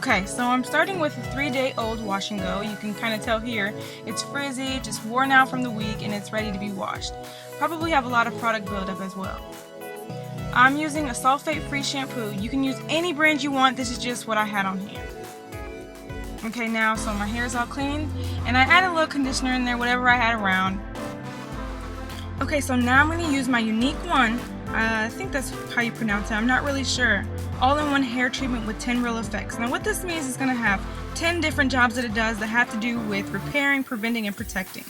Okay, so I'm starting with a 3-day-old wash and go. You can kind of tell here it's frizzy, just worn out from the week, and it's ready to be washed. Probably have a lot of product buildup as well. I'm using a sulfate-free shampoo. You can use any brand you want. This is just what I had on hand. Okay, now so my hair is all clean, and I added a little conditioner in there, whatever I had around. Okay, so now I'm going to use my Uniq one. I think that's how you pronounce it. I'm not really sure. All-in-one hair treatment with 10 real effects. Now what this means is going to have 10 different jobs that it does that have to do with repairing, preventing, and protecting.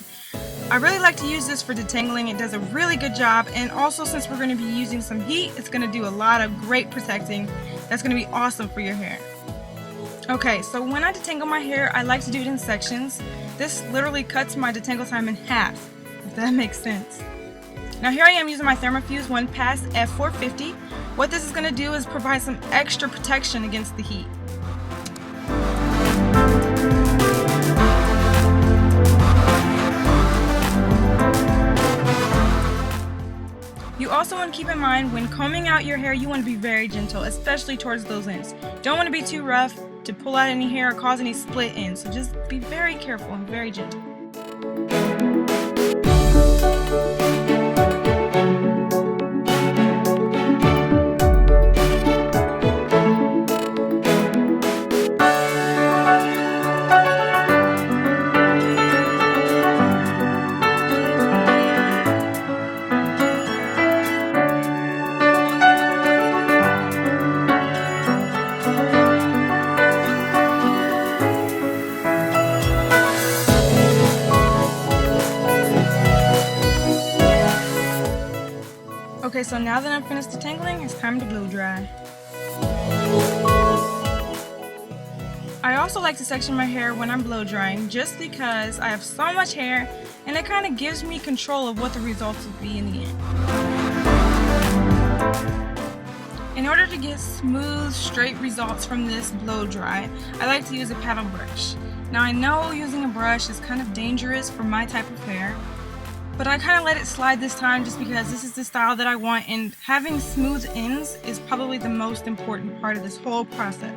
I really like to use this for detangling. It does a really good job, and also since we're going to be using some heat, it's going to do a lot of great protecting. That's going to be awesome for your hair. Okay, so when I detangle my hair, I like to do it in sections. This literally cuts my detangle time in half, if that makes sense. Now here I am using my Thermafuse 1-Pass F450. What this is going to do is provide some extra protection against the heat. You also want to keep in mind when combing out your hair, you want to be very gentle, especially towards those ends. Don't want to be too rough to pull out any hair or cause any split ends, so just be very careful and very gentle. Okay, so now that I'm finished detangling, it's time to blow dry. I also like to section my hair when I'm blow drying just because I have so much hair and it kind of gives me control of what the results will be in the end. In order to get smooth, straight results from this blow dry, I like to use a paddle brush. Now I know using a brush is kind of dangerous for my type of hair, but I kind of let it slide this time just because this is the style that I want, and having smooth ends is probably the most important part of this whole process.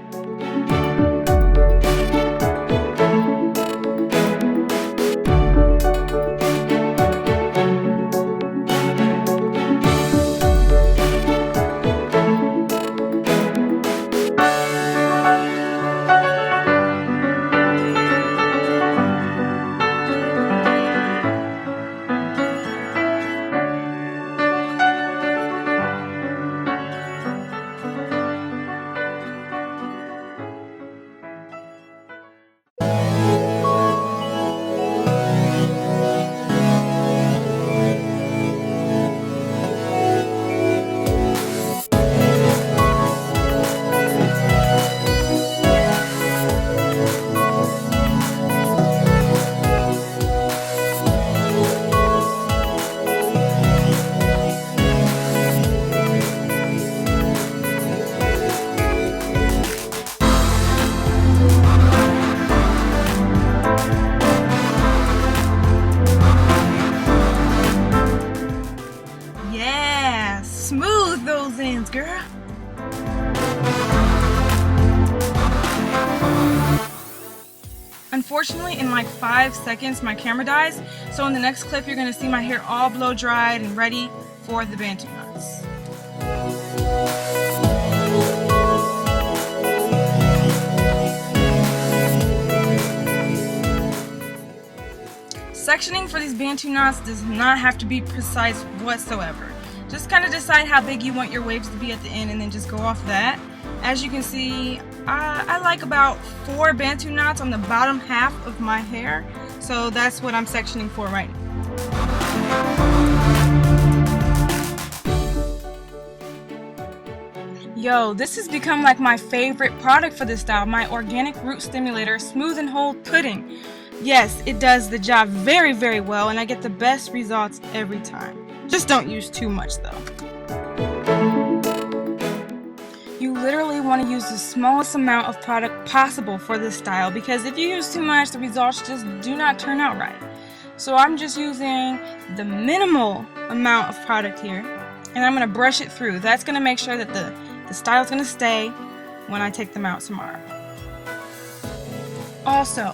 Smooth those ends, girl. Unfortunately, in like 5 seconds, my camera dies, so in the next clip, you're going to see my hair all blow dried and ready for the Bantu knots. Sectioning for these Bantu knots does not have to be precise whatsoever. Just kind of decide how big you want your waves to be at the end and then just go off that. As you can see, I like about 4 Bantu knots on the bottom half of my hair, so that's what I'm sectioning for right now. Yo, this has become like my favorite product for this style, my Organic Root Stimulator Smooth and Hold Pudding. Yes, it does the job very, very well, and I get the best results every time. Just don't use too much though. You literally want to use the smallest amount of product possible for this style, because if you use too much, the results just do not turn out right. So I'm just using the minimal amount of product here, and I'm going to brush it through. That's going to make sure that the style is going to stay when I take them out tomorrow. Also,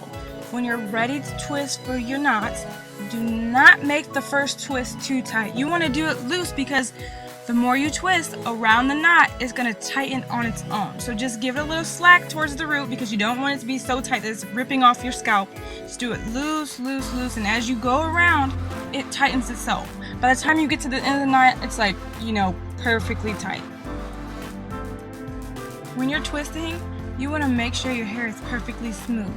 when you're ready to twist for your knots, do not make the first twist too tight. You want to do it loose because the more you twist around the knot, it's going to tighten on its own. So just give it a little slack towards the root because you don't want it to be so tight that it's ripping off your scalp. Just do it loose, loose, loose, and as you go around, it tightens itself. By the time you get to the end of the knot, it's like, perfectly tight. When you're twisting, you want to make sure your hair is perfectly smooth.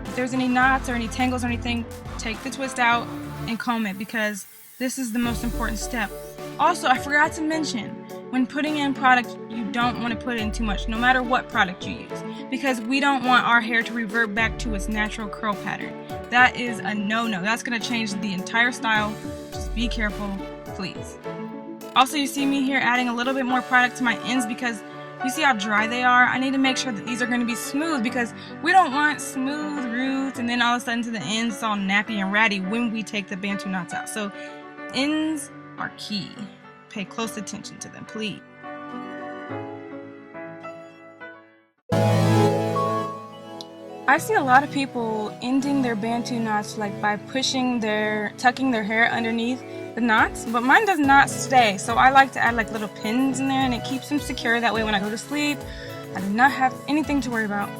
If there's any knots or any tangles or anything, take the twist out and comb it because this is the most important step. Also, I forgot to mention, when putting in product, you don't want to put in too much, no matter what product you use, because we don't want our hair to revert back to its natural curl pattern. That is a no-no. That's going to change the entire style. Just be careful, please. Also, you see me here adding a little bit more product to my ends because you see how dry they are? I need to make sure that these are going to be smooth because we don't want smooth roots and then all of a sudden to the ends it's all nappy and ratty when we take the Bantu knots out. So ends are key. Pay close attention to them, please. I see a lot of people ending their Bantu knots like by tucking their hair underneath the knots, but mine does not stay, so I like to add like little pins in there and it keeps them secure. That way when I go to sleep, I do not have anything to worry about.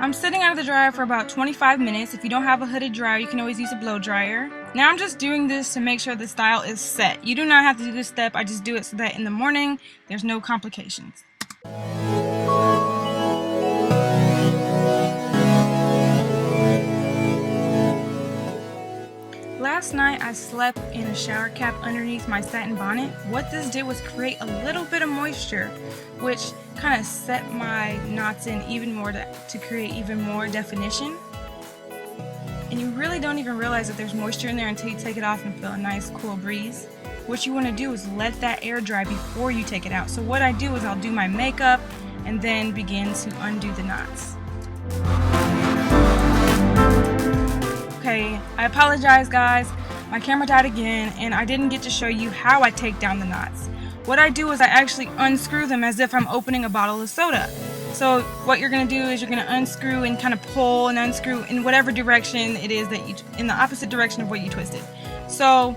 I'm sitting out of the dryer for about 25 minutes. If you don't have a hooded dryer, you can always use a blow dryer. Now I'm just doing this to make sure the style is set. You do not have to do this step. I just do it so that in the morning, there's no complications. Last night I slept in a shower cap underneath my satin bonnet. What this did was create a little bit of moisture, which kind of set my knots in even more to create even more definition. And you really don't even realize that there's moisture in there until you take it off and feel a nice cool breeze. What you want to do is let that air dry before you take it out. So what I do is I'll do my makeup and then begin to undo the knots. say I apologize, guys. My camera died again and I didn't get to show you how I take down the knots. What I do is I actually unscrew them as if I'm opening a bottle of soda. So what you're going to do is you're going to unscrew and kind of pull and unscrew in whatever direction it is that you, in the opposite direction of what you twisted. So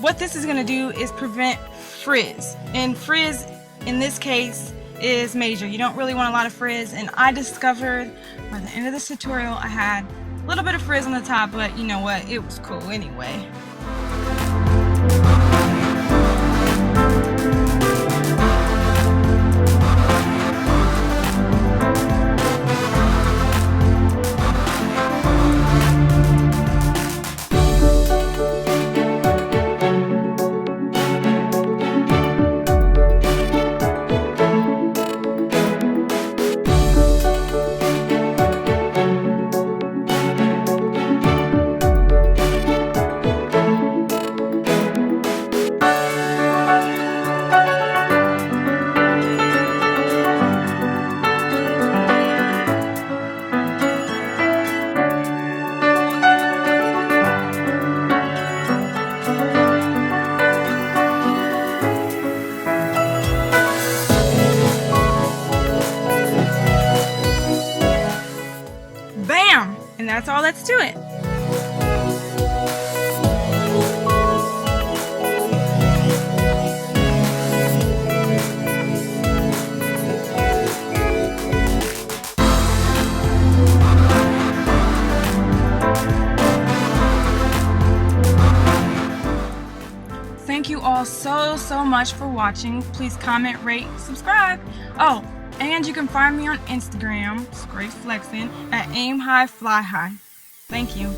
what this is going to do is prevent frizz. And frizz in this case is major. You don't really want a lot of frizz, and I discovered by the end of this tutorial I had a little bit of frizz on the top, but you know what, it was cool anyway. Bam! And that's all that's to it. Thank you all so much for watching. Please comment, rate, subscribe. Oh, and you can find me on Instagram, it's great flexing, at aim high, fly high. Thank you.